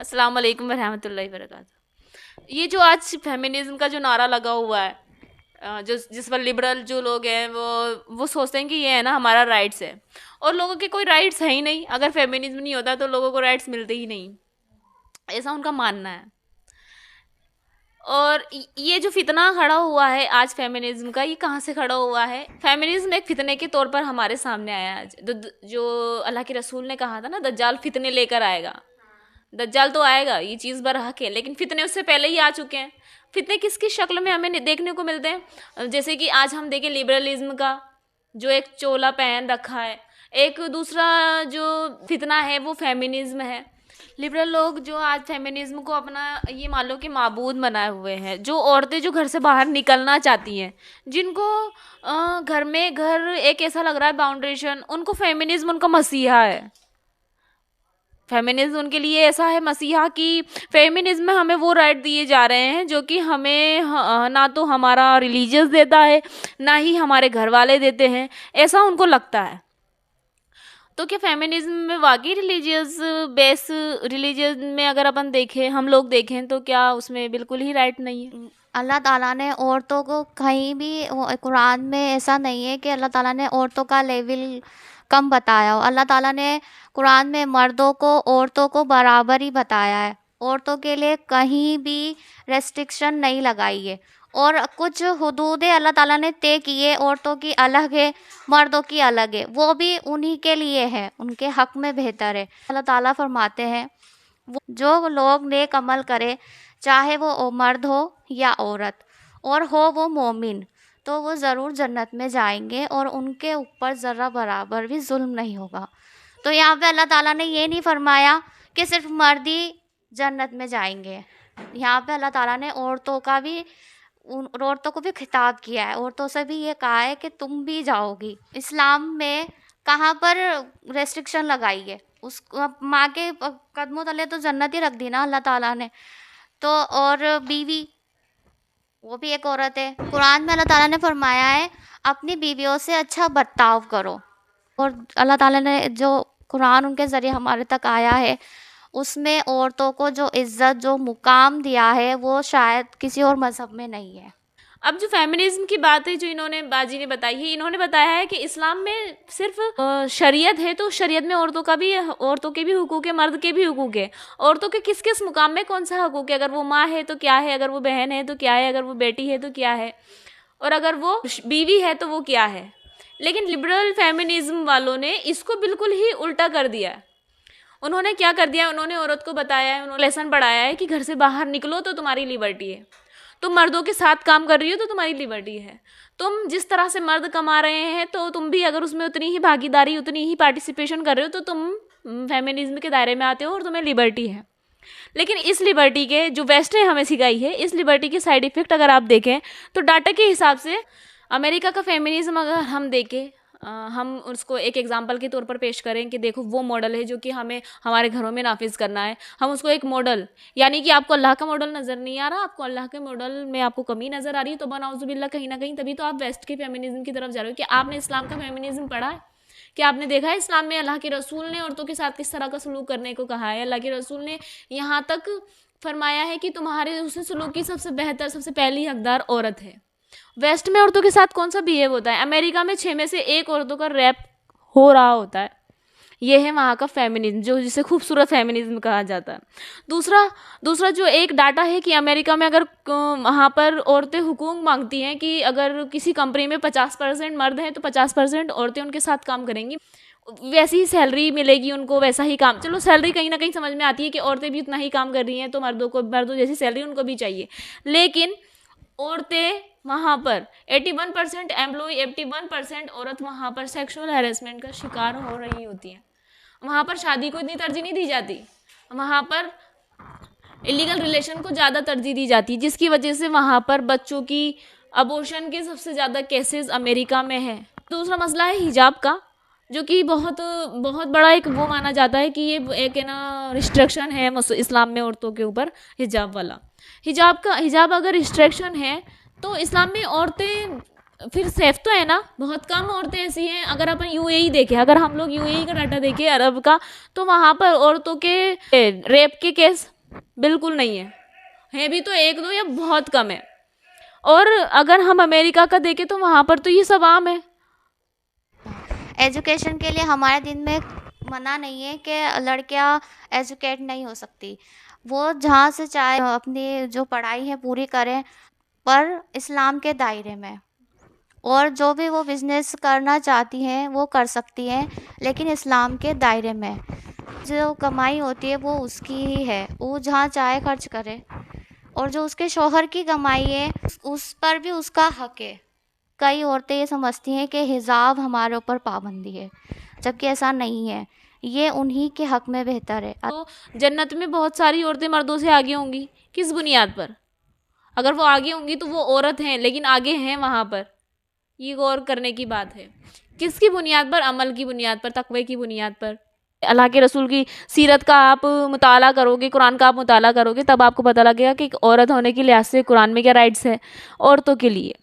अस्सलाम वालेकुम रहमतुल्लाहि वबरकातुहू। ये जो आज फेमिनिज्म का जो नारा लगा हुआ है, जो जिस पर लिबरल जो लोग हैं वो सोचते हैं कि ये है ना हमारा राइट्स है, और लोगों के कोई राइट्स है ही नहीं। अगर फेमिनिज्म नहीं होता तो लोगों को राइट्स मिलते ही नहीं, ऐसा उनका मानना है। और ये जो फितना खड़ा हुआ है आज फेमिनिज्म का, ये कहाँ से खड़ा हुआ है? फेमिनिज्म एक फितने के तौर पर हमारे सामने आया आज। जो अल्लाह के रसूल ने कहा था ना, दज्जाल फितने लेकर आएगा। दज्जाल तो आएगा, ये चीज़ बरहक है, लेकिन फितने उससे पहले ही आ चुके हैं। फितने किसकी शक्ल में हमें देखने को मिलते हैं? जैसे कि आज हम देखें लिबरलिज्म का, जो एक चोला पहन रखा है। एक दूसरा जो फितना है वो फेमिनिज्म है। लिबरल लोग जो आज फेमिनिज्म को अपना ये मान लो कि माबूद बनाए हुए हैं, जो औरतें जो घर से बाहर निकलना चाहती हैं, जिनको घर में घर एक ऐसा लग रहा है बाउंड्रेशन, उनको फेमिनिज्म उनका मसीहा है। फेमिनिज्म उनके लिए ऐसा है मसीहा कि फेमिनिज्म में हमें वो राइट दिए जा रहे हैं जो कि हमें ना तो हमारा रिलीजियस देता है, ना ही हमारे घर वाले देते हैं, ऐसा उनको लगता है। तो क्या फेमिनिज्म में वाकई रिलीजियस में अगर अपन देखें, हम लोग देखें, तो क्या उसमें बिल्कुल ही राइट नहीं है? अल्लाह ताला ने औरतों को कहीं भी कुरान में ऐसा नहीं है कि अल्लाह ताला ने औरतों का लेवल कम बताया हो। अल्लाह ताला ने कुरान में मर्दों को औरतों को बराबर ही बताया है। औरतों के लिए कहीं भी रेस्ट्रिक्शन नहीं लगाई है। और कुछ हुदूदें अल्लाह ताला ने तय की है, औरतों की अलग है, मर्दों की अलग है, वो भी उन्हीं के लिए है, उनके हक में बेहतर है। अल्लाह ताला फरमाते हैं, वो जो लोग नेक अमल करे, चाहे वो मर्द हो या औरत, और हो वो मोमिन, तो वो ज़रूर जन्नत में जाएंगे और उनके ऊपर ज़रा बराबर भी जुल्म नहीं होगा। तो यहाँ पे अल्लाह ताला ने ये नहीं फरमाया कि सिर्फ मर्द ही जन्नत में जाएंगे। यहाँ पे अल्लाह ताला ने औरतों का भी उन औरतों को भी खिताब किया है, औरतों से भी ये कहा है कि तुम भी जाओगी। इस्लाम में कहाँ पर रेस्ट्रिक्शन लगाई है? उस माँ के कदमों तले तो जन्नत ही रख दी ना अल्लाह ताला ने। तो और बीवी, वो भी एक औरत है। कुरान में अल्लाह ताला ने फरमाया है अपनी बीवियों से अच्छा बर्ताव करो। और अल्लाह ताला ने जो कुरान उनके ज़रिए हमारे तक आया है, उसमें औरतों को जो इज़्ज़त, जो मुकाम दिया है, वो शायद किसी और मज़हब में नहीं है। अब जो फेमिनिज्म की बात है जो इन्होंने बाजी ने बताई है, इन्होंने बताया है कि इस्लाम में सिर्फ शरीयत है, तो शरीयत में औरतों के भी हुकूक है, मर्द के भी हुकूक है। औरतों के किस किस मुकाम में कौन सा हकूक है? अगर वो माँ है तो क्या है, अगर वो बहन है तो क्या है, अगर वो बेटी है तो क्या है, और अगर वो बीवी है तो वो क्या है। लेकिन लिबरल फेमिनिज्म वालों ने इसको बिल्कुल ही उल्टा कर दिया है। उन्होंने क्या कर दिया? उन्होंने औरत को बताया है, उन्होंने लेसन पढ़ाया है कि घर से बाहर निकलो तो तुम्हारी लिबर्टी है, तुम मर्दों के साथ काम कर रही हो तो तुम्हारी लिबर्टी है, तुम जिस तरह से मर्द कमा रहे हैं तो तुम भी अगर उसमें उतनी ही भागीदारी, उतनी ही पार्टिसिपेशन कर रहे हो तो तुम फेमिनिज्म के दायरे में आते हो और तुम्हें लिबर्टी है। लेकिन इस लिबर्टी के जो वेस्ट ने हमें सिखाई है, इस लिबर्टी के साइड इफेक्ट अगर आप देखें तो डाटा के हिसाब से अमेरिका का फेमिनिज्म अगर हम देखें, हम उसको एक एग्जाम्पल के तौर पर पेश करें कि देखो वो मॉडल है जो कि हमें हमारे घरों में नाफिज करना है, हम उसको एक मॉडल, यानी कि आपको अल्लाह का मॉडल नज़र नहीं आ रहा, आपको अल्लाह के मॉडल में आपको कमी नज़र आ रही है, तो बनाउजुबिल्ला कहीं ना कहीं तभी तो आप वेस्ट के फेमिनिज्म की तरफ जा रहे हो। कि आपने इस्लाम का फेमिनिज्म पढ़ा है? क्या आपने देखा है इस्लाम में अल्लाह के रसूल ने औरतों के साथ किस तरह का सलूक करने को कहा है? अल्लाह के रसूल ने यहाँ तक फरमाया है कि तुम्हारे उसने सलूक की सबसे बेहतर, सबसे पहली हकदार औरत है। वेस्ट में औरतों के साथ कौन सा बिहेव होता है? अमेरिका में 6 में से 1 औरतों का रेप हो रहा होता है। ये है वहाँ का फेमिनिज्म, जो जिसे खूबसूरत फेमिनिज्म कहा जाता है। दूसरा दूसरा जो एक डाटा है कि अमेरिका में अगर वहाँ पर औरतें हुकूक मांगती हैं कि अगर किसी कंपनी में 50% मर्द हैं तो 50% औरतें उनके साथ काम करेंगी, वैसी ही सैलरी मिलेगी उनको, वैसा ही काम। चलो सैलरी कहीं ना कहीं समझ में आती है कि औरतें भी उतना ही काम कर रही हैं तो मर्दों जैसी सैलरी उनको भी चाहिए। लेकिन औरतें वहाँ पर 81% एम्प्लॉय, 81% औरत वहाँ पर सेक्सुअल हैरेसमेंट का शिकार हो रही होती हैं। वहाँ पर शादी को इतनी तरजीह नहीं दी जाती, वहाँ पर इलीगल रिलेशन को ज़्यादा तरजीह दी जाती है, जिसकी वजह से वहाँ पर बच्चों की अबॉर्शन के सबसे ज़्यादा केसेस अमेरिका में है। दूसरा मसला है हिजाब का, जो कि बहुत बहुत बड़ा एक वो माना जाता है कि ये एक है ना रिस्ट्रिक्शन है इस्लाम में औरतों के ऊपर, हिजाब वाला। हिजाब अगर रिस्ट्रिक्शन है तो इस्लाम में औरतें फिर सेफ तो है ना। बहुत कम औरतें ऐसी हैं, अगर अपन यूएई देखें, अगर हम लोग यूएई का डाटा देखें अरब का, तो वहाँ पर औरतों के रेप के केस बिल्कुल नहीं है भी तो एक दो या बहुत कम है। और अगर हम अमेरिका का देखें तो वहाँ पर तो ये सब आम है। एजुकेशन के लिए हमारे दिन में मना नहीं है कि लड़कियां एजुकेट नहीं हो सकती, वो जहाँ से चाहे अपनी जो पढ़ाई है पूरी करें, पर इस्लाम के दायरे में। और जो भी वो बिज़नेस करना चाहती हैं वो कर सकती हैं, लेकिन इस्लाम के दायरे में। जो कमाई होती है वो उसकी ही है, वो जहाँ चाहे खर्च करे। और जो उसके शौहर की कमाई है उस पर भी उसका हक है। कई औरतें ये समझती हैं कि हिजाब हमारे ऊपर पाबंदी है, जबकि ऐसा नहीं है, ये उन्हीं के हक में बेहतर है। तो जन्नत में बहुत सारी औरतें मर्दों से आगे होंगी, किस बुनियाद पर? अगर वो आगे होंगी तो वो औरत हैं, लेकिन आगे हैं वहाँ पर, ये गौर करने की बात है। किसकी बुनियाद पर? अमल की बुनियाद पर, तकवे की बुनियाद पर। अल्लाह के रसूल की सीरत का आप मुताला करोगे, कुरान का आप मुताला करोगे, तब आपको पता लगेगा कि एक औरत होने के लिहाज से कुरान में क्या राइट्स है औरतों के लिए।